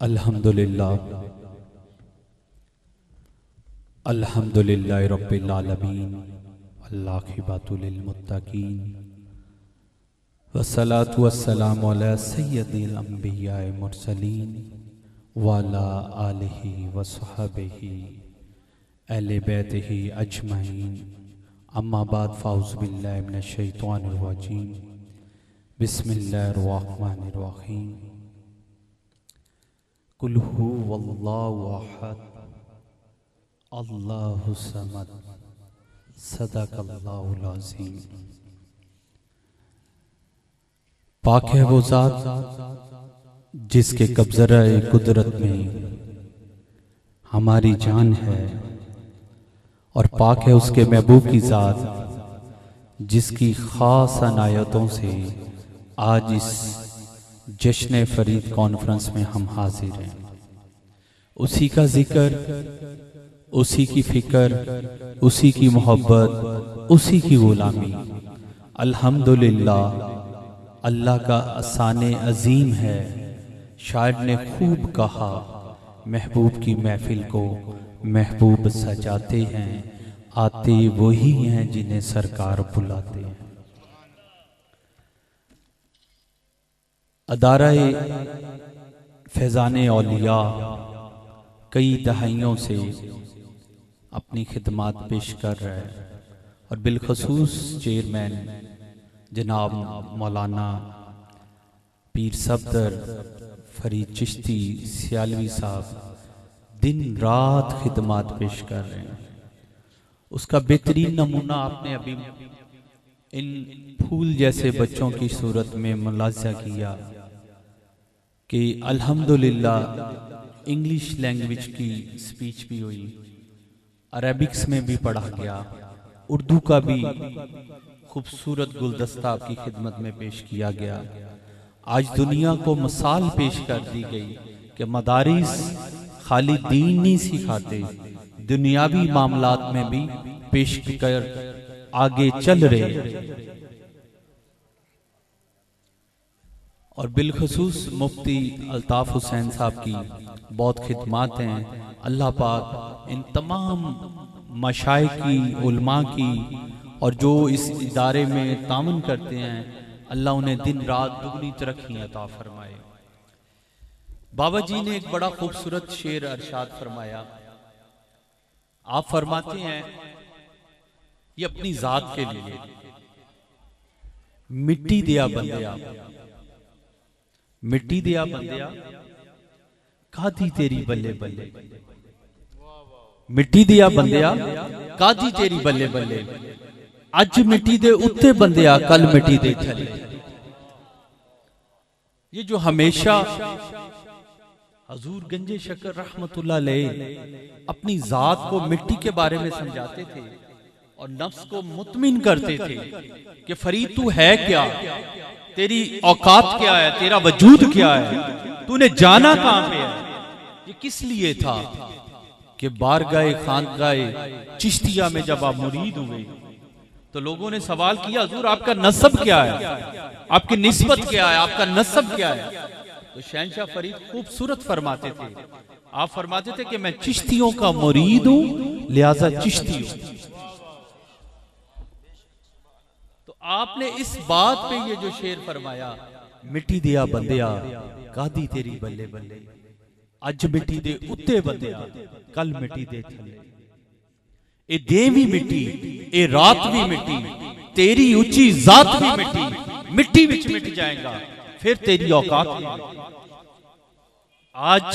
अल्हम्दुलिल्लाह अल्हम्दुलिल्लाहि रब्बिल आलमीन वल्लाक़िबतु लिल मुत्तक़ीन वस्सलातु वस्सलामु अला सय्यदिल अंबियाए मुरसलीन व अला आलिहि व सहबिहि अहले बैतिहि अजमईन अम्मा बाद फ़ाऊज़ु बिल्लाहि मिनश शैतानिर रजीम बिस्मिल्लाहिर रहमानिर रहीम कुल हुवल्लाहु अहद अल्लाहु समद सदक़ल्लाहुल अज़ीम। पाक है वो ज़ात जिसके कब्ज़राए कुदरत में हमारी जान है, और पाक है उसके महबूब की ज़ात जिसकी ख़ास अनायतों से आज इस जश्न फरीद कॉन्फ्रेंस में हम हाजिर हैं। उसी का जिक्र, उसी की फिक्र, उसी की मोहब्बत, उसी की गुलामी। अल्हम्दुलिल्लाह, अल्लाह का असाने अजीम है। शायर ने खूब कहा, महबूब की महफिल को महबूब सजाते हैं, आते वही हैं जिन्हें सरकार बुलाते हैं। अदाराए फैज़ाने औलिया कई दहाइयों से अपनी खिदमात पेश कर रहा है, और बिलखसूस चेयरमैन जनाब मौलाना पीर सफदर फरीद चिश्ती सियालवी साहब दिन रात खिदमात पेश कर रहे हैं। उसका बेहतरीन नमूना आपने अभी इन फूल जैसे बच्चों की सूरत में मुलाजा किया कि अल्हम्दुलिल्लाह इंग्लिश लैंग्वेज की स्पीच भी हुई, अरेबिक्स में भी पढ़ा गया, उर्दू का भी खूबसूरत गुलदस्ता आपकी खिदमत में पेश किया गया। आज दुनिया को मिसाल पेश कर दी गई कि मदारिस खाली दीन नहीं सिखाते, दुनियावी मामलात में भी पेश कर आगे चल रहे। और बिलखसूस मुफ्ती अल्ताफ हुसैन साहब की बहुत खिदमात हैं। अल्लाह पाक इन तमाम मशाइख की, उलमा की, और जो इस इदारे में तामन करते हैं, अल्लाह उन्हें दिन रात दुगनी तरक्की अता फरमाए। बाबा जी ने एक बड़ा खूबसूरत शेर अरशाद फरमाया। आप फरमाते हैं, ये अपनी जात के लिए, मिट्टी दिया बंदिया, मिट्टी दिया बंदिया, कादी तेरी बल्ले बल्ले, मिट्टी दिया बंदिया, कादी तेरी बल्ले बल्ले, अज मिट्टी दे उत्ते बंदिया, कल मिट्टी दे थले। ये जो हमेशा हजूर गंजे शकर रहमतुल्लाह अलैह अपनी जात को मिट्टी के बारे में समझाते थे और नफ्स को मुतमिन करते थे कि फरीद तू है क्या, तेरी औकात क्या है, तेरा वजूद क्या है, तूने जाना कहां पे है। ये किस लिए था कि बारगाह खानगाह चिश्तिया में जब आप मुरीद हुए तो लोगों ने सवाल किया, हुजूर आपका नस्ब क्या है, आपकी निस्बत क्या है, आपका नस्ब क्या है। तो शहंशाह फरीद खूबसूरत फरमाते थे, आप फरमाते थे कि मैं चिश्तियों का मुरीद हूं, लिहाजा चिश्ती हूं। तो आपने इस बात पे ये जो शेर फरमाया, मिट्टी दिया बंदिया, कादी तेरी बल्ले बल्ले, अज मिट्टी दे उत्ते बंदिया, कल मिट्टी दे थले। ए दे भी मिट्टी, ए रात भी मिट्टी, तेरी ऊंची जात भी मिट्टी, मिट्टी विच मिट जाएगा, फिर तेरी औकात नहीं। आज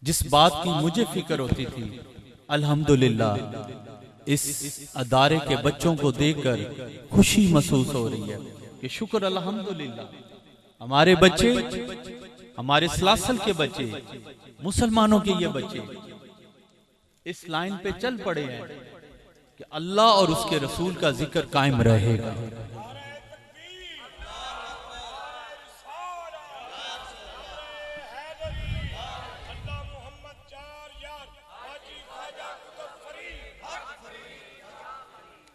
जिस बात की मुझे फिक्र होती थी, अल्हम्दुलिल्लाह इस अदारे के बच्चों को देखकर खुशी महसूस हो रही है कि शुक्र अल्हम्दुलिल्लाह हमारे बच्चे, हमारे सलासल के बच्चे, मुसलमानों के ये बच्चे इस लाइन पे चल पड़े हैं कि अल्लाह और उसके रसूल का जिक्र कायम रहेगा।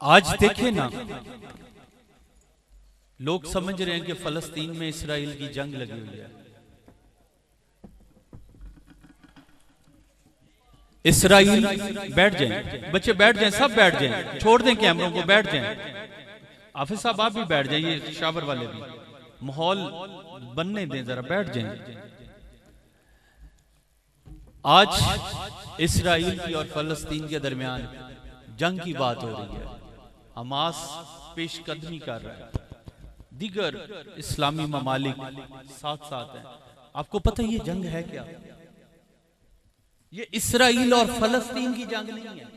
आज देखे ना, लोग समझ रहे हैं कि फलस्तीन में इसराइल की जंग लगी हुई है। इसराइल, बैठ जाएं बच्चे, बैठ जाएं, सब बैठ जाएं, छोड़ दें कैमरों को, बैठ जाएं। हाफिज साहब आप भी बैठ जाइए, शाबर वाले भी, माहौल बनने दें जरा, बैठ जाएं। आज इसराइल की और फलस्तीन के दरमियान जंग की बात हो रही है। हमास पेशकदमी कर रहा है, दीगर इस्लामी ममालिक साथ साथ हैं। आपको पता है ये जंग है क्या? ये इसराइल और फलस्तीन की जंग नहीं है,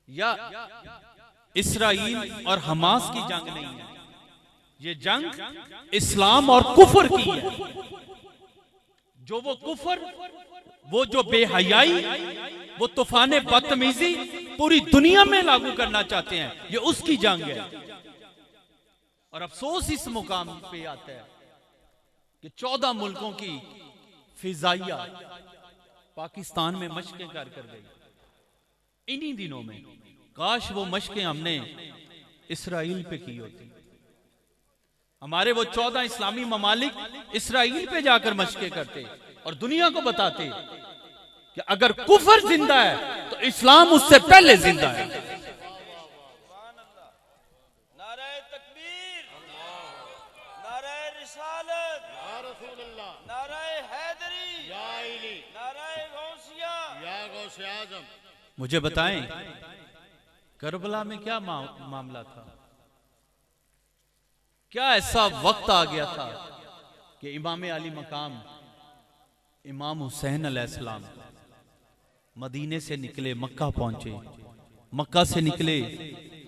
या इसराइल और हमास की जंग नहीं है। ये जंग इस्लाम और कुफर की है। जो वो कुफर, वो जो बेहयाई, वो तूफान बदतमीजी पूरी दुनिया में लागू करना चाहते हैं, ये उसकी जंग है। और अफसोस इस मुकाम पे आता है कि 14 मुल्कों की फिजाइया पाकिस्तान में मशकें कर गई इन्हीं दिनों में। काश वो मशकें हमने इसराइल पे की होती। हमारे वो 14 इस्लामी ममालिक इसराइल पे जाकर मशकें करते और दुनिया को बताते कि अगर कुफर जिंदा है तो इस्लाम उससे पहले जिंदा है। नारे तकबीर, नारे रिसालत, नारे हैदरी, नारे गौसिया, या गौसे आजम। मुझे बताएं करबला में क्या मामला था? क्या ऐसा वक्त आ गया था कि इमाम अली मकाम इमाम हुसैन अलैहिस्सलाम मदीने से निकले, मक्का पहुंचे, मक्का से निकले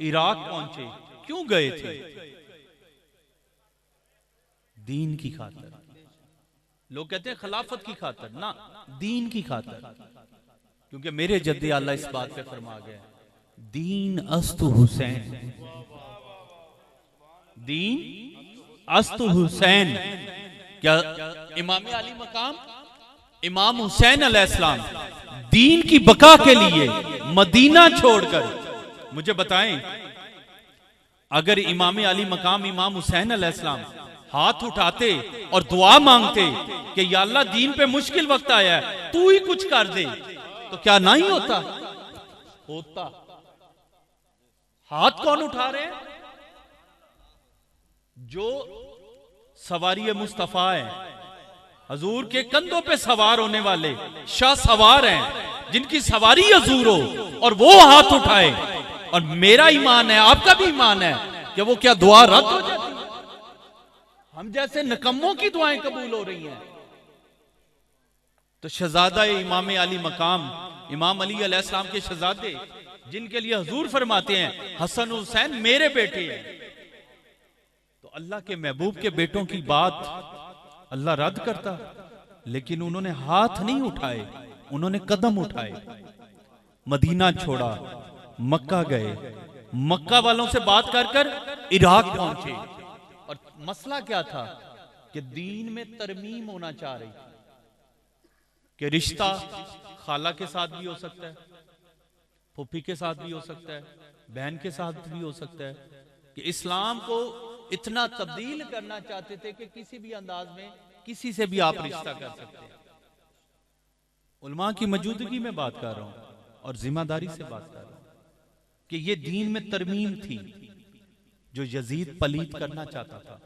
इराक पहुंचे। क्यों गए थे? दीन की खातिर। लोग कहते हैं खिलाफत की खातिर, ना, दीन की खातिर। क्योंकि मेरे जद्दे आला इस बात पे फरमा गया, दीन अस्तु हुसैन, दीन अस्तु हुसैन। क्या इमाम अली मकाम इमाम हुसैन अलैहिस्सलाम दीन की बका के लिए मदीना छोड़कर, मुझे बताएं, अगर इमाम अली मकाम इमाम हुसैन अलैहिस्सलाम हाथ उठाते और दुआ मांगते कि या अल्लाह दीन पे मुश्किल वक्त आया है, तू ही कुछ कर दे, तो क्या नहीं होता? होता। हाथ कौन उठा रहे हैं? जो सवारी मुस्तफा है, हजूर के कंधों पे सवार होने वाले शाह सवार हैं, जिनकी सवारी हजूर हो, और वो हाथ उठाए। और मेरा ईमान है, आपका भी ईमान है कि वो क्या दुआ रद्द हो जाती? हम जैसे निकम्मों की दुआएं कबूल हो रही हैं। तो शहजादा इमाम अली मकाम इमाम अली अलैहिस्सलाम के शहजादे, जिनके लिए हजूर फरमाते हैं हसन हुसैन मेरे बेटे हैं, तो अल्लाह के महबूब के बेटों की बात अल्लाह रद्द करता? लेकिन उन्होंने हाथ नहीं उठाए, उन्होंने कदम उठाए, मदीना छोड़ा, मक्का गए, मक्का वालों से बात कर कर इराक पहुंचे। और मसला क्या था कि दीन में तरमीम होना चाह रही थी कि रिश्ता खाला के साथ भी हो सकता है, फूफी के साथ भी हो सकता है, बहन के साथ भी हो सकता है। कि इस्लाम को इतना तब्दील करना चाहते थे कि किसी भी अंदाज में किसी से भी आप रिश्ता कर सकते हैं। उलमा की मौजूदगी में बात कर रहा हूं और जिम्मेदारी से बात कर रहा हूं कि ये दीन में तरमीम थी जो यजीद पलीत करना चाहता था।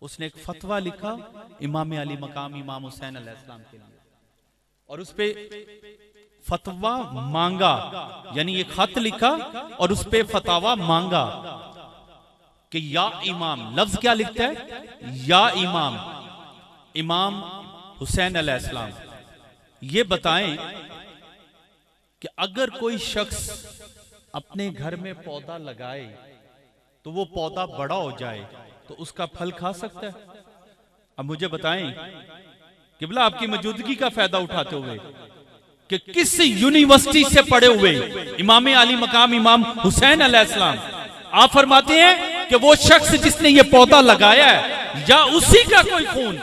उसने एक फतवा लिखा इमाम अली मकाम इमाम हुसैन अलैहिस्सलाम के लिए, और उस पे फतवा मांगा, यानी ये खत लिखा और उस पे फतवा मांगा कि या इमाम, लफ्ज क्या लिखता है? या इमाम, इमाम हुसैन अलैहिस्सलाम, ये बताएं कि अगर कोई शख्स अपने घर में पौधा लगाए तो वो पौधा बड़ा हो जाए तो उसका फल खा सकता है? अब मुझे बताएं किबला आपकी मौजूदगी का फायदा उठाते हुए कि किस यूनिवर्सिटी से पढ़े हुए इमाम अली मकाम इमाम हुसैन अलैहिस्सलाम आप फरमाते हैं कि वो शख्स जिसने ये पौधा लगाया है, या उसी का कोई खून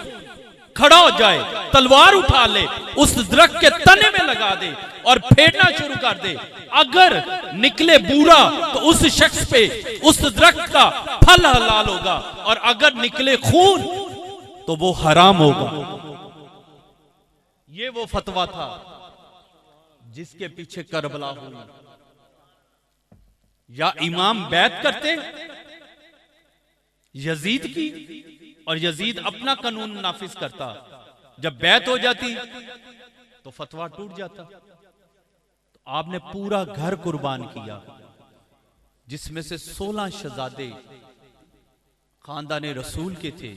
खड़ा हो जाए, तलवार उठा ले, उस दरख्त के तने में लगा दे और फेरना शुरू कर दे, अगर निकले बुरा तो उस शख्स पे उस दरख्त का फल हलाल होगा, और अगर निकले खून तो वो हराम होगा। ये वो फतवा था जिसके पीछे करबला हुई। या इमाम बैत करते यजीद की और यजीद अपना कानून नाफिज करता, जब बैत हो जाती तो फतवा टूट जाता। तो आपने पूरा घर कुर्बान किया, जिसमें से 16 शहजादे खानदाने रसूल के थे,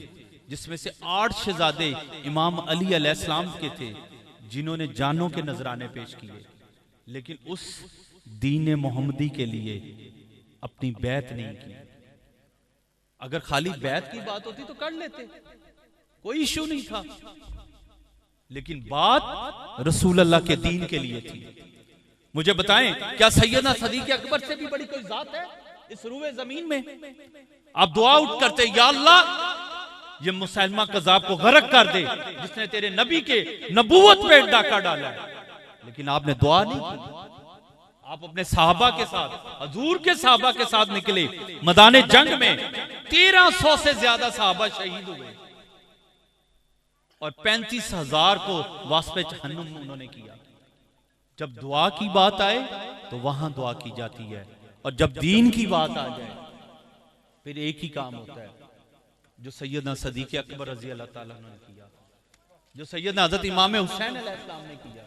जिसमें से 8 शहजादे इमाम अली अलैहिस्सलाम के थे, जिन्होंने जानों के नजराने पेश किए, लेकिन उस दीन मोहम्मदी के लिए अपनी बैत नहीं की। अगर खाली बैत की बात होती तो कर लेते, कोई इशू नहीं था, लेकिन बात रसूल अल्लाह के दीन के लिए थी। मुझे बताएं, क्या सैयदना सदीक अकबर से भी बड़ी कोई जात है इस रूए जमीन में? आप दुआ उठ करते, या अल्लाह ये मुसलमान कज़ाब को गरक कर दे जिसने तेरे नबी के नबूवत पे डाका डाला है, लेकिन आपने दुआ नहीं की। आप अपने साहबा के साथ, हजूर के साहबा के साथ निकले मैदान जंग में, 1300 से ज्यादा साहबा शहीद हुए और 35,000 को वास्पे जहन्नुम उन्होंने किया। जब दुआ की बात आए तो वहां दुआ की जाती है, और जब दीन की बात आ जाए फिर एक ही काम होता है जो सैयदना सदीक अकबर रजी अल्लाह ताला ने किया, जो सैयदना हज़रत इमाम हुसैन अलैहिस्सलाम ने किया,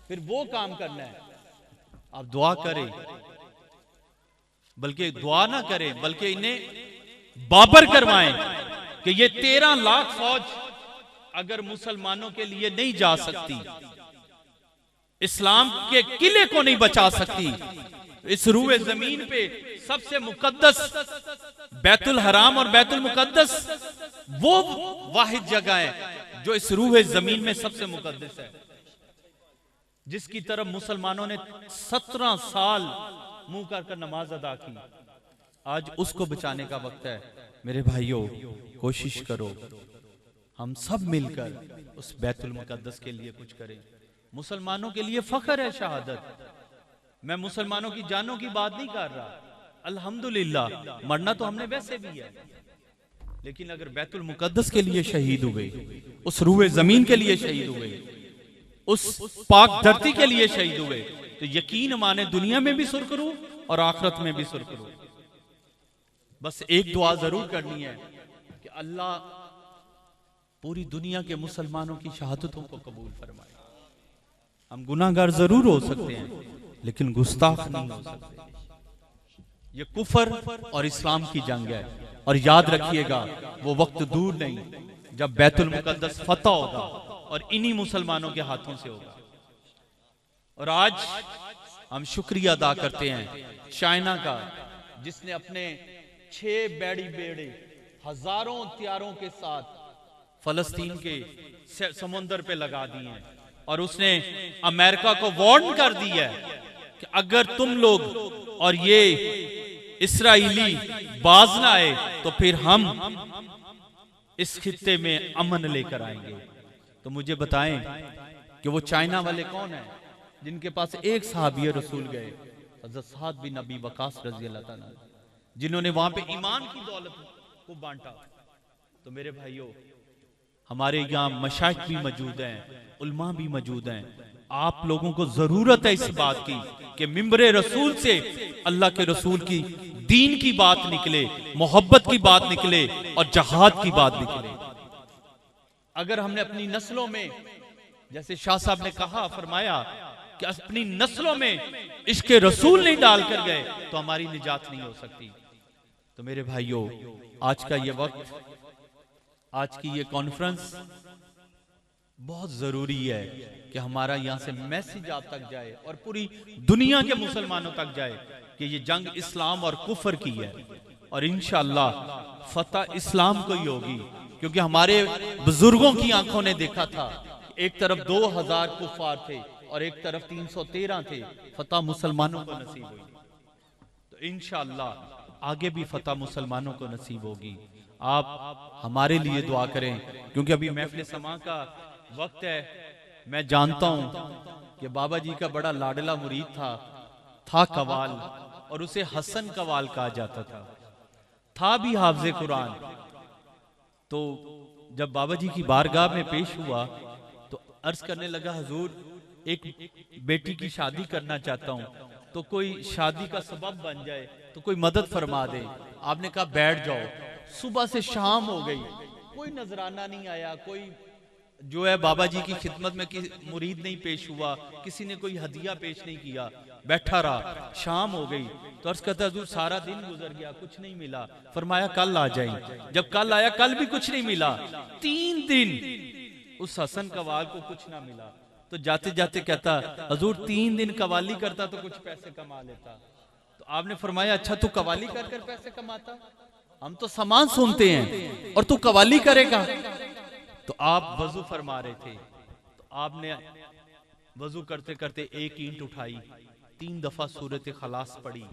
फिर वो काम करना है। आप दुआ करें, बल्कि दुआ ना करें, बल्कि इन्हें बाबर करवाएं कि ये 13 लाख फौज अगर मुसलमानों के लिए नहीं जा सकती, इस्लाम के किले को नहीं बचा सकती, इस रूए जमीन पे सबसे मुकद्दस बैतुल हराम और बैतुल मुकद्दस वो वाहिद जगह है जो इस रूए जमीन में सबसे मुकद्दस है, जिसकी तरफ मुसलमानों ने 17 साल मुंह कर नमाज अदा की। आज उसको बचाने का वक्त है। मेरे भाइयों, कोशिश करो हम सब मिलकर उस बैतुल मुकद्दस के लिए कुछ करें। मुसलमानों के लिए फख्र है शहादत। मैं मुसलमानों की जानों की बात नहीं कर रहा, अल्हम्दुलिल्लाह मरना तो हमने वैसे भी है, लेकिन अगर बैतुल मुकद्दस के लिए शहीद हुए, उस रूए जमीन के लिए शहीद हुए, उस पाक धरती के लिए शहीद हुए, तो यकीन माने दुनिया में भी सुरखरू और आखिरत में भी सुरखरू। बस एक दुआ जरूर करनी है कि अल्लाह पूरी दुनिया के मुसलमानों की शहादतों को कबूल फरमाए। हम गुनाहगार जरूर हो सकते हैं, लेकिन गुस्ताख नहीं हो सकते। ये कुफर और इस्लाम की जंग है, और याद रखिएगा वो वक्त दूर नहीं जब बैतुल मुकद्दस फतह होगा और इन्हीं मुसलमानों के हाथों से होगा। और आज हम शुक्रिया अदा करते हैं चाइना का, जिसने अपने 6 बैड़ी बेड़े हजारों हथियारों के साथ फलस्तीन के समुंदर पे लगा दिए हैं, और उसने अमेरिका को वार्न कर दी है कि अगर तुम लोग और ये इस्राएली बाज ना आए तो फिर हम इस खित्ते में अमन लेकर आएंगे। तो मुझे बताएं कि वो चाइना वाले कौन हैं जिनके पास एक सहाबी रसूल गए, हज़रत साद बिन अबी वकास रज़ी अल्लाह ताला, जिन्होंने वहां पे ईमान की दौलत को बांटा। तो मेरे भाइयों, हमारे यहाँ मशाइख भी मौजूद हैं, उल्मा भी मौजूद हैं। आप लोगों को जरूरत है इस बात की कि मिंबरे रसूल से अल्लाह के रसूल की दीन की बात निकले, मोहब्बत की बात निकले और जहाद की बात निकले। अगर हमने अपनी नस्लों में, जैसे शाह साहब ने कहा, फरमाया कि अपनी नस्लों में इश्क रसूल नहीं डाल कर गए तो हमारी निजात नहीं हो सकती। तो मेरे भाइयों, आज का ये वक्त, आज की ये कॉन्फ्रेंस बहुत जरूरी है कि हमारा यहां से मैसेज आप तक जाए और पूरी दुनिया के मुसलमानों तक जाए कि ये जंग इस्लाम और कुफर की है, और इंशाअल्लाह फतह इस्लाम को ही होगी। क्योंकि हमारे बुजुर्गों की आंखों ने देखा था, एक तरफ 2000 कुफार थे और एक तरफ 313 थे, फतह मुसलमानों को नसीब हुई। तो इंशाअल्लाह आगे भी फतह मुसलमानों को नसीब होगी। आप हमारे लिए दुआ करें, क्योंकि अभी महफिल समा का वक्त है। मैं जानता हूं कि बाबा जी का बड़ा लाडला मुरीद था कवाल, और उसे हसन कवाल कहा जाता था भी हाफिज़े कुरान। तो जब बाबा जी की बारगाह में पेश हुआ तो अर्ज करने लगा, हुजूर एक बेटी की शादी करना चाहता हूं, तो कोई शादी का सबब बन जाए तो कोई मदद फरमा दे। आपने कहा बैठ जाओ। सुबह से शाम हो गई, कोई नजराना नहीं आया, कोई जो है बाबा जी की खिदमत में मुरीद नहीं पेश हुआ, किसी ने कोई हदिया पेश नहीं किया, बैठा रहा। शाम हो गई तो अर्ज करता हुजूर सारा दिन गुजर गया, कुछ नहीं मिला। फरमाया कल आ जाए। जब कल आया, कल भी कुछ नहीं मिला। 3 दिन उस हसन कवाल को कुछ ना मिला। तो जाते जाते कहता, हुजूर 3 दिन कवाली करता तो कुछ पैसे कमा लेता। तो आपने फरमाया अच्छा तू कवाली कर कर पैसे कमाता, हम तो सामान सुनते हैं और तू कवाली करेगा। तो आप वजू फरमा रहे थे, तो आपने वजू करते करते एक ईंट उठाई, 3 दफा सूरत खलास पढ़ी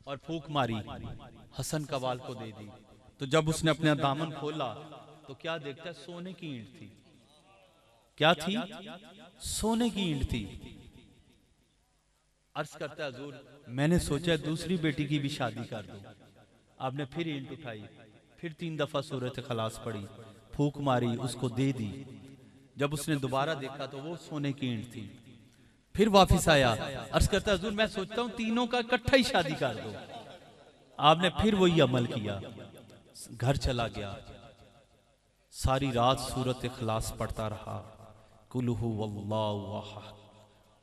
और फूंक मारी, हसन कवाल को दे दी। तो जब उसने अपना दामन खोला तो क्या देखता है, सोने की ईंट थी। क्या थी? सोने की ईंट थी। अर्ज करता है हुजूर मैंने सोचा दूसरी बेटी की भी शादी कर दूं। आपने फिर ईंट उठाई, फिर 3 दफा सूरत खलास पढ़ी, फूंक मारी, उसको दे दी। जब उसने दोबारा देखा तो वो सोने की ईंट थी। फिर वापस आया, अर्ज करता हुजूर मैं सोचता हूं तीनों का इकट्ठा ही शादी कर दो। आपने फिर वही अमल किया, घर चला गया, सारी रात सूरत इखलास पढ़ता रहा। कुल हुवल्लाहु अहद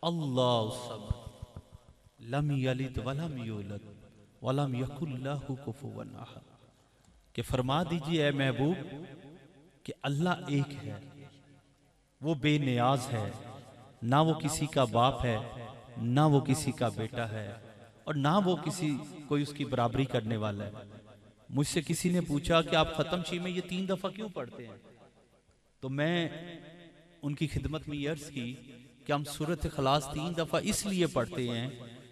अल्लाहु समद लम यलिद वलम यूलद वलम यकुल लहु कुफुवन अहद। कि फरमा दीजिए ऐ महबूब कि अल्लाह एक है, वो बेनियाज है, ना वो किसी का बाप है, ना वो किसी का बेटा है, और ना वो किसी कोई उसकी बराबरी करने वाला है। मुझसे किसी ने पूछा कि आप खत्म शी में ये 3 दफा क्यों पढ़ते हैं, तो मैं उनकी खिदमत में ये अर्ज की कि हम सूरत खलास 3 दफा इसलिए पढ़ते हैं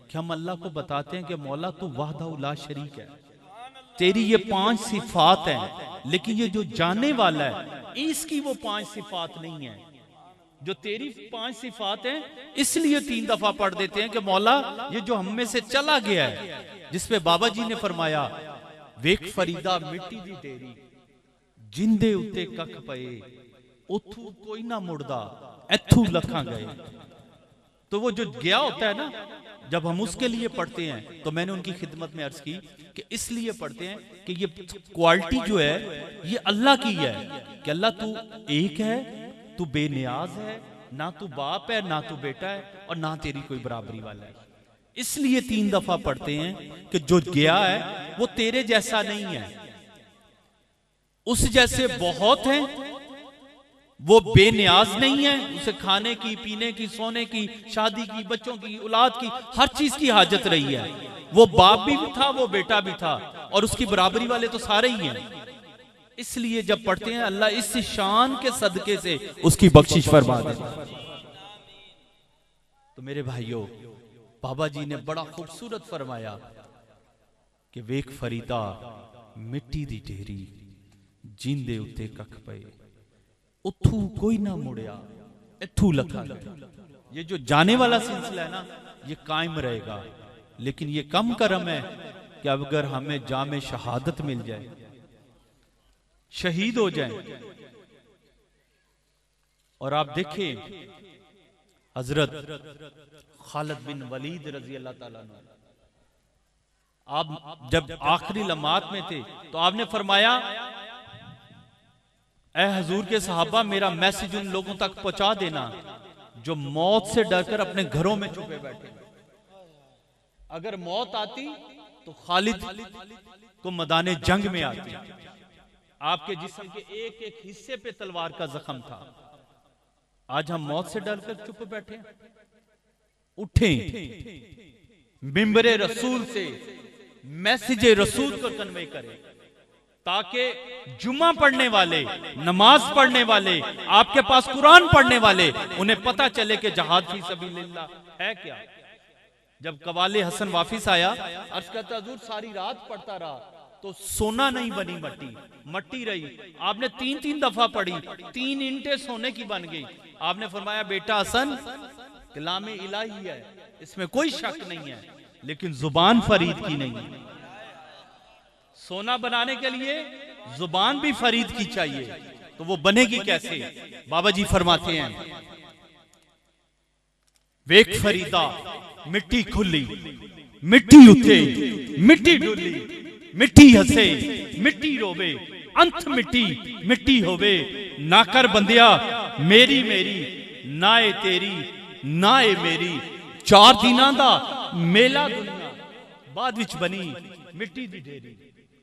कि हम अल्लाह को बताते हैं कि मौला तू वाहदा ला शरीक है, तेरी ये 5 सिफात हैं, लेकिन ये जो जाने वाला है इसकी वो 5 सिफात नहीं है। जो तेरी 5 सिफात हैं इसलिए 3 दफा पढ़ देते हैं कि मौला ये जो हम में से चला गया है, जिसपे बाबा जी ने फरमाया वेख फरीदा मिट्टी दी तेरी जिंदे उत्ते कख पए उथू कोई ना मुड़दा एथू लखा गए। तो वो जो गया होता है ना, जब हम उसके लिए पढ़ते हैं, तो मैंने उनकी खिदमत में अर्ज की कि इसलिए पढ़ते हैं कि ये क्वालिटी जो है ये अल्लाह की है कि अल्लाह तू एक है, तू बेनियाज है, ना तू बाप है, ना तू बेटा है, और ना तेरी कोई बराबरी वाला है। इसलिए 3 दफा पढ़ते हैं कि जो गया है वो तेरे जैसा नहीं है, उस जैसे बहुत हैं, वो बेनियाज नहीं है, उसे खाने की, पीने की, सोने की, शादी की, बच्चों की, औलाद की, हर चीज की हाजत रही है। वो बाप भी था, वो बेटा भी था, और उसकी बराबरी वाले तो सारे ही हैं। इसलिए जब पढ़ते हैं अल्लाह इस शान के सदके से उसकी बख्शिश फरमा देता है। तो मेरे भाइयों, बाबा जी ने बड़ा खूबसूरत फरमाया कि वेख फरीदा मिट्टी दी ढेरी जिंदे उत्ते कख पए उथू कोई ना मुड़िया इथू लखा गया। ये जो जाने वाला सिलसिला है ना, ये कायम रहेगा, लेकिन ये कम करम है कि अगर हमें जामे शहादत मिल जाए, शहीद हो जाए। और आप देखें हजरत खालिद बिन वलीद रजी अल्लाह ताला अन्हु, आप जब आखिरी लम्हात में थे तो आपने फरमाया ऐ हजूर के सहाबा मेरा मैसेज उन लोगों तक पहुंचा देना जो मौत से डरकर अपने घरों में छुपे बैठे। अगर मौत आती तो खालिद को मैदान जंग में आती। आपके जिस्म के एक एक हिस्से पे तलवार का जख्म था। आज हम मौत से डरकर चुप बैठे। उठे, मिंबरे रसूल से मैसेज रसूल को कन्वे करें, ताकि जुम्मा पढ़ने वाले, नमाज पढ़ने वाले, आपके पास कुरान पढ़ने वाले, उन्हें पता चले कि जहाद फी सबीलिल्लाह है क्या। जब कवाले हसन वापिस आया, अर्ज करता हुजूर सारी रात पढ़ता रहा तो सोना नहीं बनी, मट्टी रही। आपने 3-3 दफा पढ़ी, 3 ईंटें सोने की बन गई। आपने फरमाया बेटा हसन कलामे इलाही है, इसमें कोई शक नहीं है, लेकिन जुबान फरीद की नहीं है। सोना बनाने के लिए जुबान भी फरीद की चाहिए, तो वो बनेगी कैसे? बाबा जी फरमाते हैं वेख फरीदा मिट्टी खुली, मिट्टी उठे, मिट्टी डुली, मिट्टी हसे, मिट्टी रोवे, अंत मिट्टी मिट्टी होवे। ना कर बंदिया मेरी मेरी, ना ए तेरी ना ए मेरी। 4 दिनां दा मेला दुनिया बाद विच बनी मिट्टी दी ढेरी।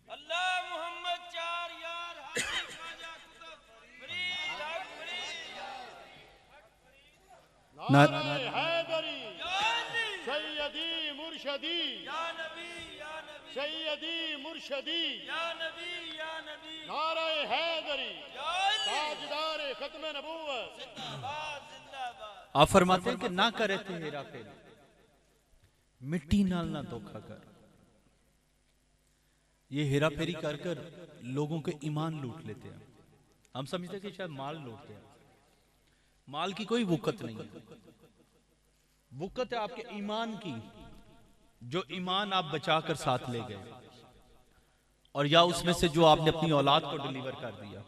अल्लाह मोहम्मद 4 यार हाजी ख्वाजा कुतुब फरीद हक फरीद। नारे हैदरी सैयदी मुर्शदी या नबी या नबी सैयदी मुर्शदी या नबी या नबी नारे हैदरी या अली ताजदार खत्म नबूवत। जिंदाबाद जिंदाबाद। आप फरमाते हैं कि ना करे थे हेरा फेरी, मिट्टी नाल ना धोखा कर। ये हेरा फेरी कर कर लोगों के ईमान लूट लेते हैं। हम समझते हैं कि शायद माल लूटते हैं। माल की कोई वुकत नहीं है, वुकत है आपके ईमान की, जो ईमान आप बचाकर साथ ले गए, और या उसमें से जो आपने अपनी औलाद को डिलीवर कर दिया।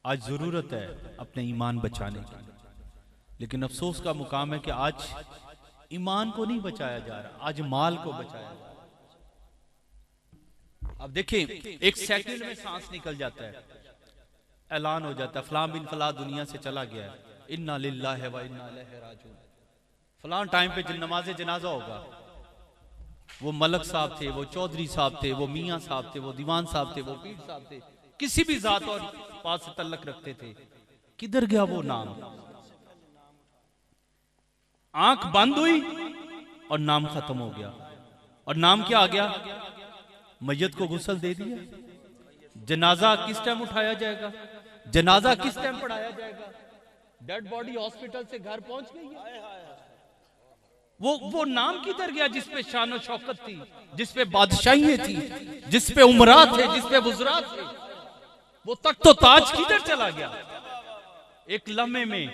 आज जरूरत है अपने ईमान बचाने की, लेकिन अफसोस का मुकाम है कि आज ईमान को नहीं बचाया जा रहा, आज माल को बचाया जा रहा। अब देखें, एक सेकंड में सांस निकल जाता है, ऐलान हो जाता है फलां बिन फलां दुनिया से चला गया है, इन्ना लिल्लाहि व इन्ना इलैहि राजिऊन। फलां टाइम पे नमाज जनाजा होगा, वो मलक साहब थे, वो चौधरी साहब थे, वो मियाँ साहब थे, वो दीवान साहब थे, वो पीर साहब थे, किसी भी जात और पास से तल्लक रखते थे। किधर गया वो नाम? आंख बंद हुई और नाम खत्म हो गया। और नाम क्या आ गया? मैयत को गुस्ल दे दिया। जनाजा किस टाइम उठाया जाएगा? जनाजा किस टाइम पढ़ाया जाएगा? डेड बॉडी हॉस्पिटल से घर पहुंच गई है। वो नाम किधर गया जिसपे शान और शौकत थी, जिसपे बादशाही थी, जिसपे उमरा थे, जिसपे वुज़रा थे? वो तख्त तो ताज किधर चला गया? एक लम्हे में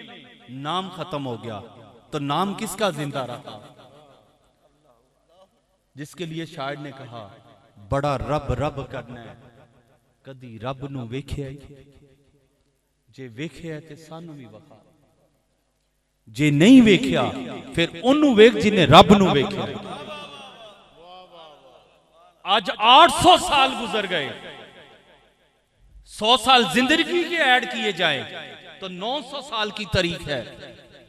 नाम खत्म हो गया, तो नाम किसका जिंदा रहा? जिसके लिए शायर ने कहा, बड़ा रब रब करना है, कदी रब नू वेखिया जे वेखिया ते सानू भी वखा, जे नहीं वेखिया फिर ओनू वेख जिन्हें रब नू वेखिया। आज 800 साल गुजर गए, 100 साल जिंदगी के ऐड किए जाएं तो 900 साल की तारीख है।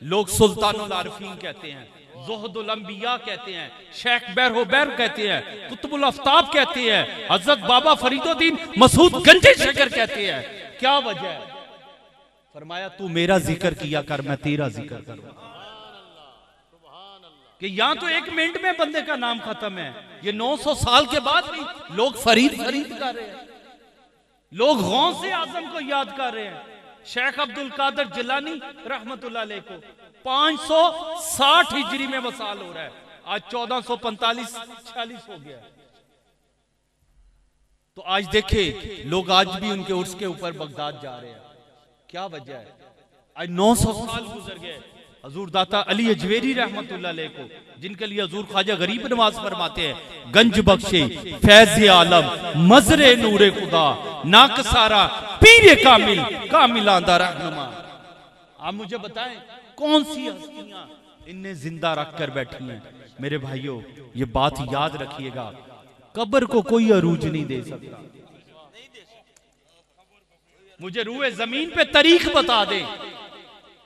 लोग सुल्तानुल आरिफीन कहते हैं, ज़ुहदुल अंबिया कहते हैं, शेख बैर कहते हैं, कुतुबुल आफ्ताब कहते हैं, हजरत बाबा फरीदुद्दीन मसूद गंजे शकर कहते हैं। क्या वजह है? फरमाया तू मेरा जिक्र किया कर, मैं तेरा जिक्र करूं। कि यहां तो 1 मिनट में बंदे का नाम खत्म है, ये 900 साल के बाद भी लोग फरीद कर रहे हैं, लोग गौस आजम को याद कर रहे हैं। शेख अब्दुल कादिर जिलानी रहमतुल्लाह अलैह को 560 हिजरी में वसाल हो रहा है, आज 1445-46 हो गया। तो आज देखे लोग आज भी उनके उर्स के ऊपर बगदाद जा रहे हैं। क्या वजह है? आज 900 साल गुजर गए। हजूर दाता अली अजवेरी रहमतुल्लाह अलैह को, जिनके लिए हजूर ख्वाजा गरीब नवाज फरमाते हैं, गंज बख्शे फैज़ आलम मजरे नूरे खुदा नाकसारा पीरे कामिल कामिलांदा रहनुमा। आप मुझे बताएं कौन सी हस्तियां इन्हें जिंदा रख कर बैठी हैं? मेरे भाइयों, ये बात याद रखिएगा, कब्र को कोई अरूज नहीं दे सकता। मुझे रूए जमीन पे तरीक बता दे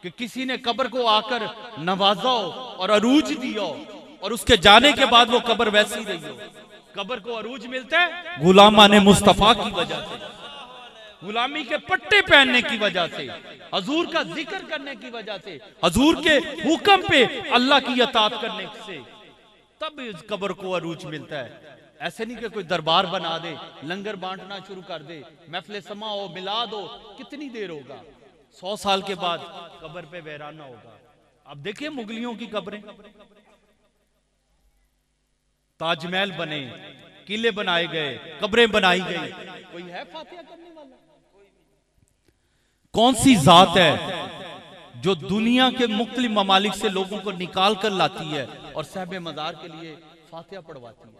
कि किसी ने कब्र को आकर नवाजा हो और अरूज दिया हो, और उसके जाने के बाद वो कब्र वैसी रही हो। कब्र को अरूज मिलता है गुलामाने मुस्तफा की वजह से, गुलामी के पट्टे पहनने की वजह से, हजूर का जिक्र करने की वजह से, हजूर के हुक्म पे अल्लाह की इताअत करने से, तब इस कब्र को अरूज मिलता है। ऐसे नहीं कि कोई दरबार बना दे, लंगर बांटना शुरू कर दे, महफिल समा हो, मिलाद हो, कितनी देर होगा? 100 साल के बाद कब्र पे वैराना होगा। अब देखिए मुगलियों की कब्रें, ताजमहल बने, किले बनाए गए, कब्रें बनाई गई, कोई है फातिहा करने वाला? कौन सी जात है जो दुनिया के मुख्तलिफ ममालिक से लोगों को निकाल कर लाती है और साहिब मज़ार के लिए फातिहा पढ़वाती है?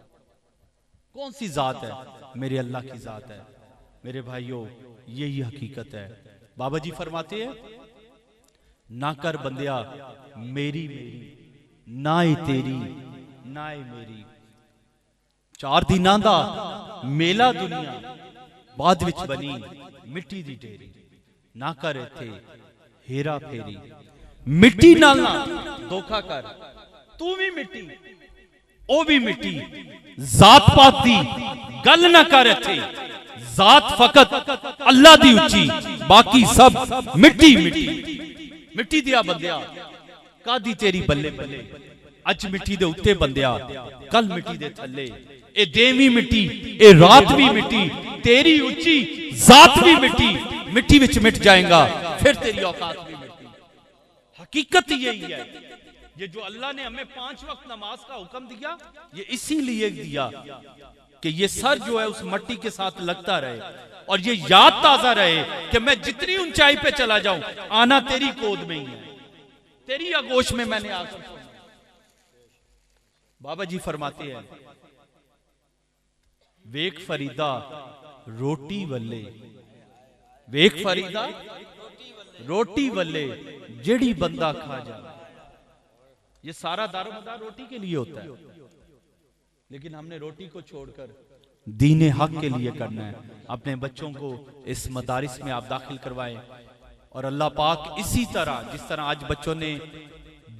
कौन सी जात है? मेरे अल्लाह की जात है। मेरे भाइयों, यही हकीकत है। बाबा जी फरमाते हैं, ना कर बंदिया मेरी मेरी नाए तेरी नाए मेरी। 4 दिनां दा मेला दुनिया बाद विच बनी मिट्टी दी ढेरी। ना कर इत्थे हेरा फेरी, मिट्टी नाल ना धोखा कर। तू भी मिट्टी ओ भी मिट्टी, जात पात दी गल ना कर इत्थे। जात फकत अल्लाह दी उच्ची, बाकी सब मिट्टी मिट्टी। मिट्टी दिया बंदिया कादी तेरी बल्ले बल्ले, अज मिट्टी दे उत्ते बंदिया कल मिट्टी दे थल्ले। ए दिन भी मिट्टी, ए रात भी मिट्टी, तेरी उच्ची जात भी मिट्टी। मिट्टी विच मिट जाएगा फिर तेरी औकात भी मिट्टी। हकीकत यही है, ये जो अल्लाह ने हमें 5 वक्त नमाज का हुक्म दिया, ये इसीलिए दिया कि ये सर जो है उस मट्टी के साथ लगता रहे और ये याद ताजा रहे कि मैं जितनी ऊंचाई पे चला जाऊं, आना तेरी गोद में ही है, तेरी आगोश में मैंने आकर सोना। बाबा जी फरमाते हैं, वेख फरीदा रोटी वल्ले, वेख फरीदा रोटी वल्ले जेड़ी बंदा खा जा। ये सारा दारोमदार रोटी के लिए होता है, लेकिन हमने रोटी को छोड़कर दीन हक के लिए करना है। अपने बच्चों को इस मदारिस में आप दाखिल करवाएं और अल्लाह पाक इसी तरह, जिस तरह आज बच्चों ने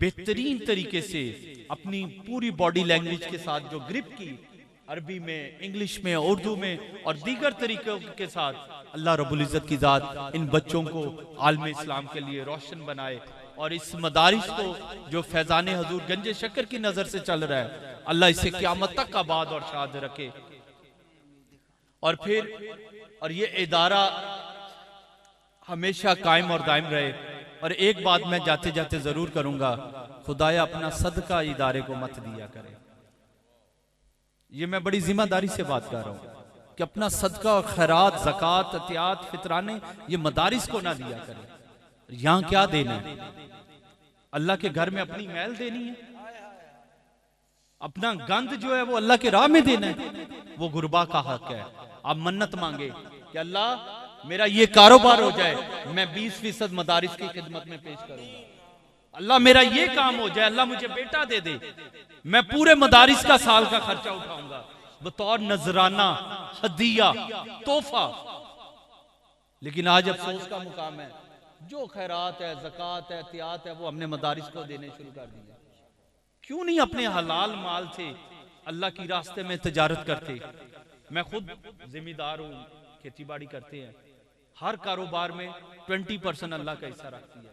बेहतरीन तरीके से अपनी पूरी बॉडी लैंग्वेज के साथ जो ग्रिप की, अरबी में, इंग्लिश में, उर्दू में और दीगर तरीकों के साथ, अल्लाह रब्बुल इज्जत की जात इन बच्चों को आलम इस्लाम के लिए रोशन बनाए और इस मदारिस को जो फैजाने हजूर गंजे शक्कर की नजर से चल रहा है, अल्लाह इसे क़यामत तक आबाद और शाद रखे। और फिर और ये इदारा हमेशा कायम और दायम रहे। और एक बात मैं जाते जाते जरूर करूंगा, खुदाया अपना सदका इदारे को मत दिया करे। ये मैं बड़ी जिम्मेदारी से बात कर रहा हूं कि अपना सदका और खैरात, ज़कात, अतियात, फितराने ये मदारिस को ना दिया करे। यहां क्या देना है? अल्लाह के घर में अपनी मैल देनी है, अपना गंद जो है वो अल्लाह के राह में देना है, वो गुरबा का हक है। आप मन्नत मांगे कि अल्लाह मेरा ये कारोबार हो जाए, मैं 20% मदारिस की खिदमत में पेश करूंगा। अल्लाह मेरा ये काम हो जाए, अल्लाह मुझे बेटा दे दे, मैं पूरे मदारिस का साल का खर्चा उठाऊंगा बतौर नजराना, हदिया, तोहफा। लेकिन आज अफसोस का मुकाम है, जो खैरात है, ज़कात है, एहतियात है, वो हमने मदारिस को देने शुरू कर दिया। क्यों नहीं अपने हलाल माल से अल्लाह की रास्ते में तिजारत करते? मैं खुद जिम्मेदार हूं, खेती बाड़ी करते हैं, हर कारोबार में 20% अल्लाह का हिस्सा रखती है,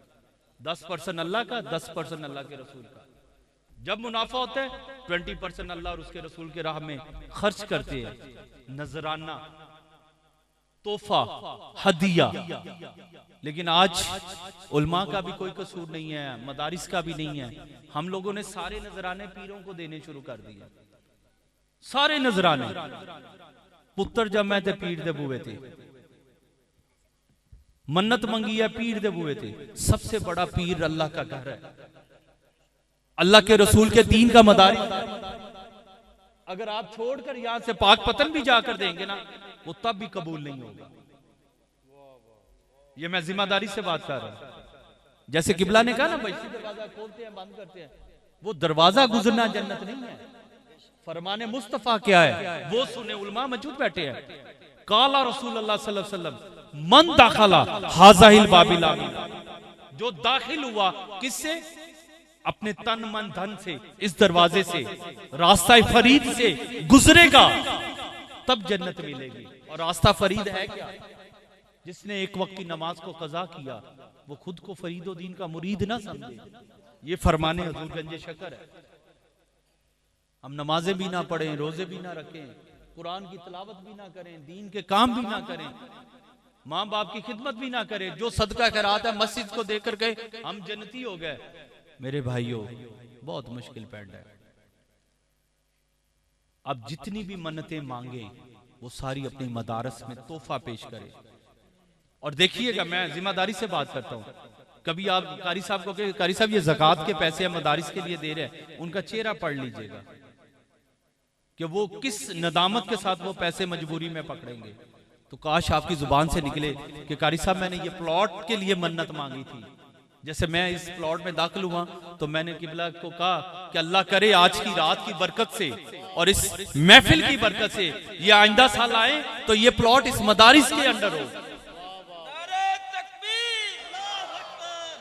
10% अल्लाह का, 10% अल्लाह के रसूल का। जब मुनाफा होता है 20% अल्लाह और उसके रसूल के राह में खर्च करते हैं, नजराना, तोहफा, हदिया। लेकिन आज उलमा का भी कोई कसूर नहीं है, मदारिस का भी नहीं है। हम लोगों ने सारे नजराने पीरों को देने शुरू कर दिया, सारे नजराने। पुत्र जम्मे थे पीर दे बुए थे, मन्नत मंगी है पीर दे बुए थे। सबसे बड़ा पीर अल्लाह का घर है, अल्लाह के रसूल के दीन का मदारिस। अगर आप छोड़कर यहां से पाक पतन भी जाकर देंगे ना, वो तब भी कबूल नहीं होगा। ये मैं जिम्मेदारी से बात कर रहा हूं। जैसे किबला ने कहा ना, बैशी दरवाजा खोलते हैं, बंद करते हैं, वो दरवाजा गुजरना जन्नत नहीं है। फरमाने मुस्तफा क्या है वो सुने, उलमा मौजूद बैठे हैं। काला रसूल अल्लाह सल्लल्लाहु अलैहि वसल्लम, मन दाखला हाज़ाहिल बाबिला, जो दाखिल हुआ किससे? अपने तन मन धन से, इस दरवाजे से, रास्ता फरीद से गुजरेगा तब जन्नत मिलेगी। और रास्ता फरीद है क्या? जिसने एक वक्त की नमाज को कज़ा किया, वो खुद को फरीदो दीन का मुरीद ना समझे। ये फरमाने हुजूर गंजे शक्कर है। हम नमाजें भी ना पढ़ें, रोजे भी ना रखें, कुरान की तिलावत भी ना करें, दीन के काम भी ना करें, माँ बाप की खिदमत भी ना करें, जो सदका खैरात है मस्जिद को देकर गए हम जन्नती हो गए। मेरे भाइयों, बहुत मुश्किल पैदा है। अब जितनी भी मन्नतें मांगे वो सारी अपनी मदारस में तोहफा पेश करें। और देखिएगा, मैं जिम्मेदारी से बात करता हूं, कभी आप कारी साहब को कहे, कारी साहब ये ज़कात के पैसे हम मदारिस के लिए दे रहे हैं, उनका चेहरा पढ़ लीजिएगा कि वो किस नदामत के साथ वो पैसे मजबूरी में पकड़ेंगे। तो काश आपकी जुबान से निकले कि कारी साहब मैंने ये प्लॉट के लिए मन्नत मांगी थी, जैसे मैं इस प्लॉट में दाखिल हुआ तो मैंने किबला को कहा कि अल्लाह करे आज की रात की बरकत से और इस महफिल की बरकत से ये आइंदा साल आए तो ये प्लॉट इस मदारिस के अंडर हो। नारे तकबीर,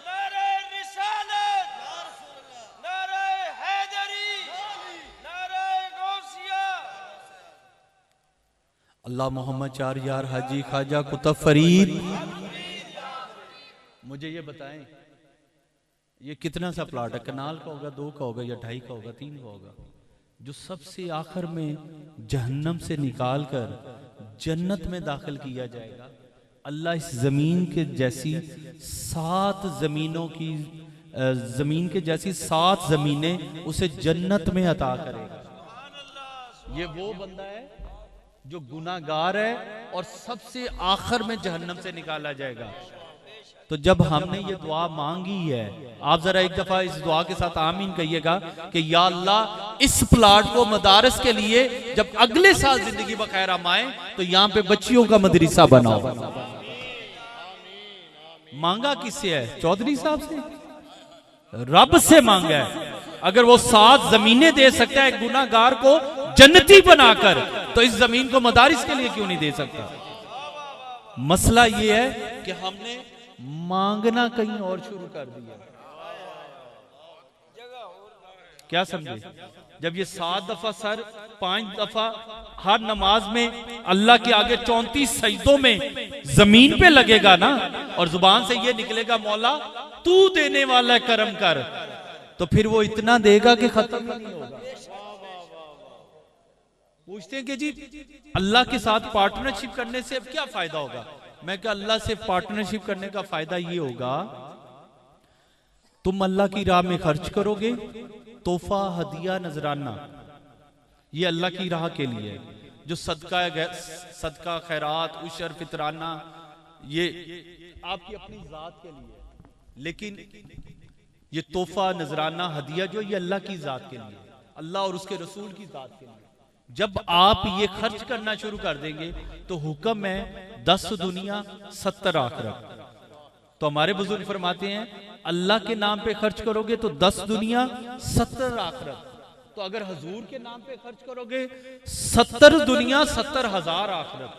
नारे रिसालत, नारे हैदरी, नारे गौसिया। अल्लाह मोहम्मद चार यार हाजी ख्वाजा कुतुब फरीद। मुझे ये बताएं ये कितना सा प्लाट है? कनाल का होगा, 2 का होगा, या 2.5 का होगा, 3 का होगा, जो सबसे आखिर में जहन्नम से निकाल कर जन्नत में दाखिल किया जाएगा। अल्लाह इस जमीन के जैसी 7 जमीनों की जमीन के जैसी 7 जमीनें उसे जन्नत में अता करेगा। ये वो बंदा है जो गुनाहगार है और सबसे आखिर में जहन्नम से निकाला जाएगा। तो जब हमने ये दुआ मांगी है, आप जरा एक दफा इस दुआ के साथ आमीन कहिएगा कि या अल्लाह इस प्लाट को मदारस के लिए जब अगले साल जिंदगी बखैर हम आए तो यहाँ पे बच्चियों का मदरसा बनाओ। मांगा किससे है? चौधरी साहब से, रब से मांगा है। अगर वो 7 जमीनें दे सकता है गुनाहगार को जन्नती बनाकर, तो इस जमीन को मदारिस के लिए क्यों नहीं दे सकता? मसला ये है कि हमने मांगना कहीं और शुरू कर दिया। क्या समझे? जब ये 7 दफा सर, 5 दफा हर नमाज में अल्लाह के आगे 34 सजदों में जमीन पे लगेगा ना, और जुबान से ये निकलेगा मौला तू देने वाला है करम कर, तो फिर वो इतना देगा कि खत्म नहीं होगा। पूछते हैं कि जी अल्लाह के साथ पार्टनरशिप करने से अब क्या फायदा होगा? मैं क्या अल्लाह से पार्टनरशिप करने का फायदा ये होगा, तुम अल्लाह की राह में खर्च करोगे, तोहफा हदिया नजराना ये अल्लाह की राह के लिए, जो सदका खैरात उशर फितराना ये आपकी अपनी जात के लिए, लेकिन ये तोहफा नजराना हदिया जो ये अल्लाह की जात के लिए, अल्लाह और उसके रसूल की जात के लिए। जब आप ये खर्च करना शुरू कर देंगे तो हुक्म है 10 दुनिया 70 आखिरत। तो हमारे बुजुर्ग फरमाते हैं अल्लाह के नाम पे खर्च करोगे तो 10 दुनिया 70 आखिरत। तो अगर हजूर के नाम पे खर्च करोगे 70 दुनिया 70,000 आखिरत।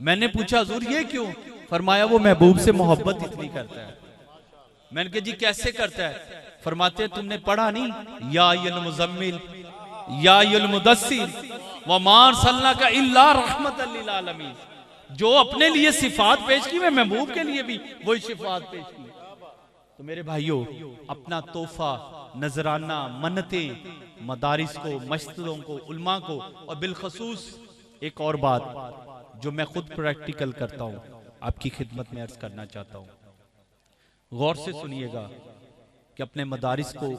मैंने पूछा हजूर ये क्यों? फरमाया वो महबूब से मोहब्बत इतनी करता है। मैंने कहा जी कैसे करता है? फरमाते तुमने पढ़ा नहीं या मुजम्मिल या मुदस्सिर व मान सल्ला का इल्ला रहमतल लिल आलमीन। जो अपने लिए सिफात पेश की, मैं महबूब के लिए भी वही सिफात पेश की। तो मेरे भाइयों, अपना तोहफा नजराना मन्नतें मदारिस को, मस्जिदों को, उलमा को, और बिलखसूस एक और बात जो मैं खुद प्रैक्टिकल करता हूं, आपकी खिदमत में अर्ज करना चाहता हूं। गौर से सुनिएगा कि अपने मदारिस को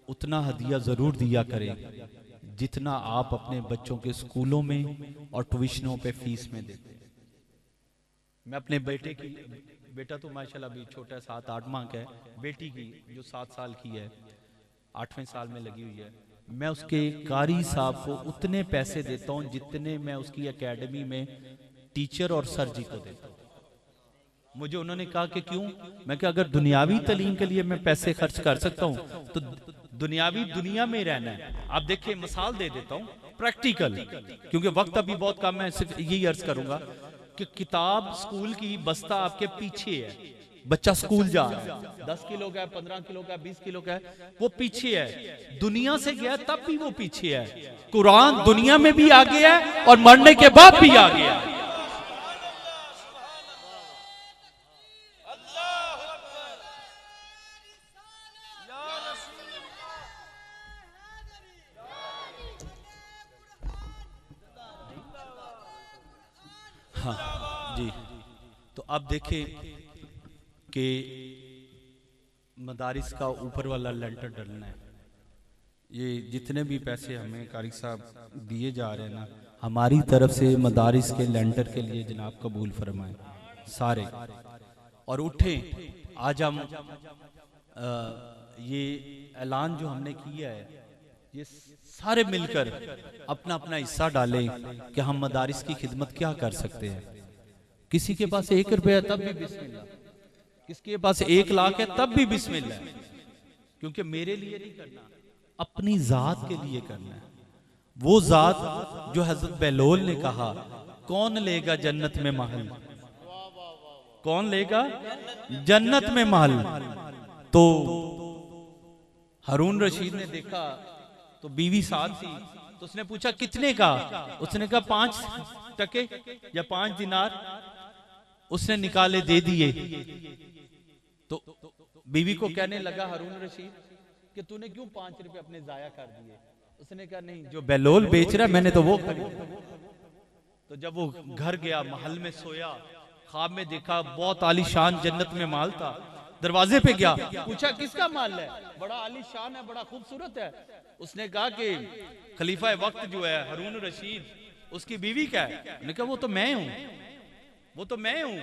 उतना हदिया जरूर दिया करें जितना आप अपने बच्चों के स्कूलों में और ट्यूशनों पे फीस में देते हैं। मैं अपने बेटा तो माशाल्लाह अभी छोटा 7-8 माह का है, बेटी की जो 7 साल की है 8वें साल में लगी हुई है, मैं उसके कारी साहब को उतने पैसे देता हूं जितने मैं उसकी एकेडमी में टीचर और सर जी को देता हूं। मुझे उन्होंने कहा कि क्यों? मैं कहा अगर दुनियावी तालीम के लिए मैं पैसे खर्च कर सकता हूं तो दुनियावी दुनिया में रहना है। आप देखिए, मिसाल दे देता हूं प्रैक्टिकल, क्योंकि वक्त अभी बहुत कम है। सिर्फ यही अर्ज करूंगा कि किताब स्कूल की बस्ता आपके पीछे है, बच्चा स्कूल जा रहा है, 10 किलो का है, 15 किलो का है, 20 किलो का है, वो पीछे है। दुनिया से गया तब भी वो पीछे है। कुरान दुनिया में भी आगे है और मरने के बाद भी आगे है। हाँ जी, तो अब देखें कि मदारिस का ऊपर वाला लेंटर डलना है। ये जितने भी पैसे हमें कारी साहब दिए जा रहे हैं ना, हमारी तरफ से मदारिस के लेंटर के लिए जनाब कबूल फरमाएं सारे, और उठें। आज हम ये ऐलान जो हमने किया है, ये सारे मिलकर अपना अपना हिस्सा डालें कि हम मदारिस की खिदमत क्या कर सकते हैं। किसी के पास 1 रुपया तब भी बिस्मिल्लाह, किसके पास 1 लाख है तब भी बिस्मिल्लाह, क्योंकि मेरे लिए नहीं करना, अपनी जात के लिए करना है। वो जात जो हजरत बेलोल ने कहा, कौन लेगा जन्नत में महल, कौन लेगा जन्नत में महल। तो हारून रशीद ने देखा तो बीवी साथ थी, तो उसने पूछा कितने का, उसने कहा 5 टके या 5 दिनार। उसने निकाले दे दिए। तो बीवी को कहने लगा हारून रशीद कि तूने क्यों 5 रुपए अपने जाया कर दिए। उसने कहा नहीं, जो बेलोल बेच रहा है मैंने तो वो खरीदा। तो जब वो घर गया, महल में सोया, ख्वाब में देखा बहुत आलीशान जन्नत में माल था। दरवाजे पे गया, पूछा किसका माल है, बड़ा आलीशान है, बड़ा खूबसूरत है। उसने कहा कि खलीफा वक्त जो है हारून रशीद, उसकी बीवी क्या है। उसने कहा वो तो मैं हूं, वो तो मैं हूं,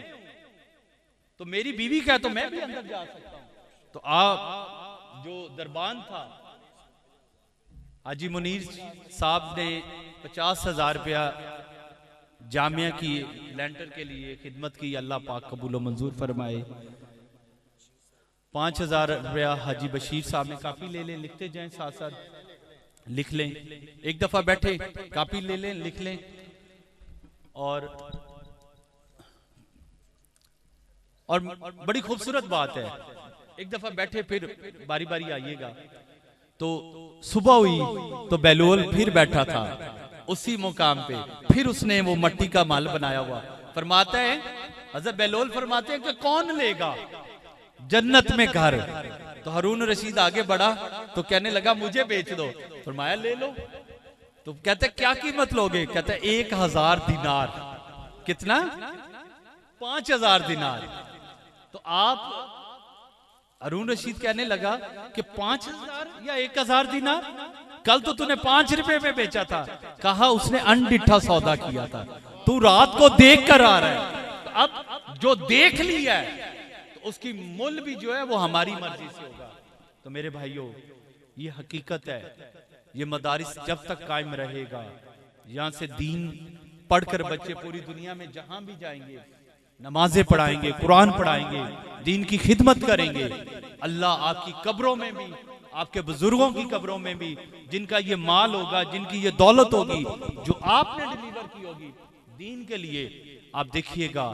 तो मेरी बीवी क्या है, तो मैं भी अंदर जा सकता हूं। तो आप जो दरबान था, हाजी मुनीर साहब ने 50,000 रुपया जामिया की लेंटर के लिए खिदमत की। अल्लाह पाक कबूल व मंजूर फरमाए। 5,000 रुपया हाजी बशीर साहब ने, कापी ले लें, लिखते जाएं, साथ साथ लिख लें, एक दफा बैठे कापी ले लें, लिख लें। और बड़ी खूबसूरत बात है, एक दफा बैठे फिर बारी बारी आइएगा। तो सुबह हुई तो बेलोल फिर बैठा था उसी मुकाम पे, फिर उसने वो मट्टी का माल बनाया हुआ। फरमाता है हज़रत बेलोल फरमाते हैं कि कौन लेगा जन्नत में घर। तो हारून रशीद आगे बढ़ा तो कहने लगा मुझे बेच दो। फरमाया ले लो। तो कहते क्या कीमत लोगे, कहते 1,000 दिनार। कितना? 5,000 दिनार। तो आप हारून रशीद कहने लगा कि 5,000 या 1,000 दिनार, कल तो तूने 5 रुपए में बेचा था। कहा उसने अनडिठा सौदा किया था, तू रात को देख कर आ रहा है। तो अब जो देख लिया है तो उसकी मूल्य भी जो है वो हमारी मर्जी से होगा। तो मेरे भाइयों, ये हकीकत है। ये मदारिस जब तक कायम रहेगा, यहां से दीन पढ़कर बच्चे पूरी दुनिया में जहां भी जाएंगे नमाजें पढ़ाएंगे, कुरान पढ़ाएंगे, दीन की खिदमत करेंगे। अल्लाह आपकी कब्रों में भी, आपके बुजुर्गों की कब्रों में भी, जिनका ये माल होगा, जिनकी ये दौलत होगी, जो आपने डिलीवर की होगी दीन के लिए, आप देखिएगा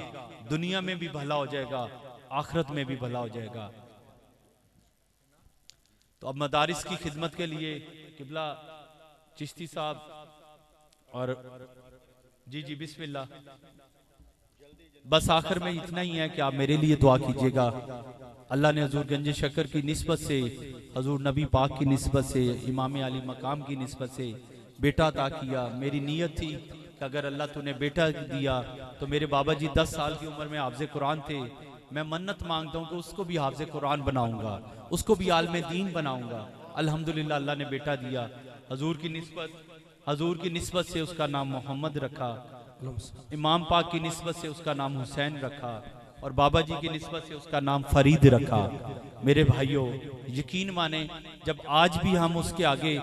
दुनिया में भी भला हो जाएगा, आखिरत में भी भला हो जाएगा। तो अब मदारिस की खिदमत के लिए किबला चिश्ती साहब और जी बिस्मिल्लाह। बस आखिर में इतना ही है कि आप मेरे लिए दुआ कीजिएगा। अल्लाह ने हजूर गंज शक्कर की निस्बत से, हजूर नबी पाक की निस्बत से, इमाम आली मकाम की निस्बत से बेटा अता किया। मेरी नीयत थी कि अगर अल्लाह तूने बेटा दिया तो मेरे बाबा जी 10 साल की उम्र में हाफ़िज़ कुरान थे। मैं मन्नत मांगता हूँ कि उसको भी हाफ़िज़ कुरान बनाऊंगा, उसको भी आलिम दीन बनाऊंगा। अल्हम्दुलिल्लाह अल्लाह ने बेटा दिया। हजूर की निस्बत से उसका नाम मोहम्मद रखा, इमाम पाक की निस्बत से उसका नाम हुसैन रखा, और बाबा जी की निस्बत से उसका नाम फरीद रखा। मेरे भाइयों, यकीन माने जब आज भी हम उसके आगे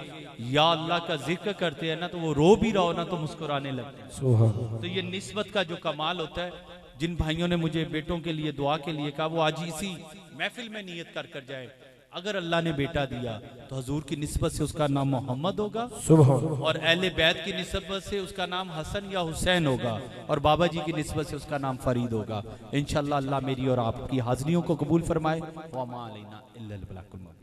या अल्लाह का जिक्र करते हैं ना, तो वो रो भी रहो ना तो मुस्कुराने लगते हैं। तो ये निस्बत का जो कमाल होता है, जिन भाइयों ने मुझे बेटों के लिए दुआ के लिए कहा, वो आज इसी महफिल में नियत कर जाए। अगर अल्लाह ने बेटा दिया तो हजूर की निस्बत से उसका नाम मोहम्मद होगा, और अहले बैत की निस्बत से उसका नाम हसन या हुसैन होगा, और बाबा जी की निस्बत से उसका नाम फरीद होगा। इंशाअल्लाह अल्लाह मेरी और आपकी हाज़िरियों को कबूल फरमाए। व मा अलैना इल्लल बलागुल मुबीन।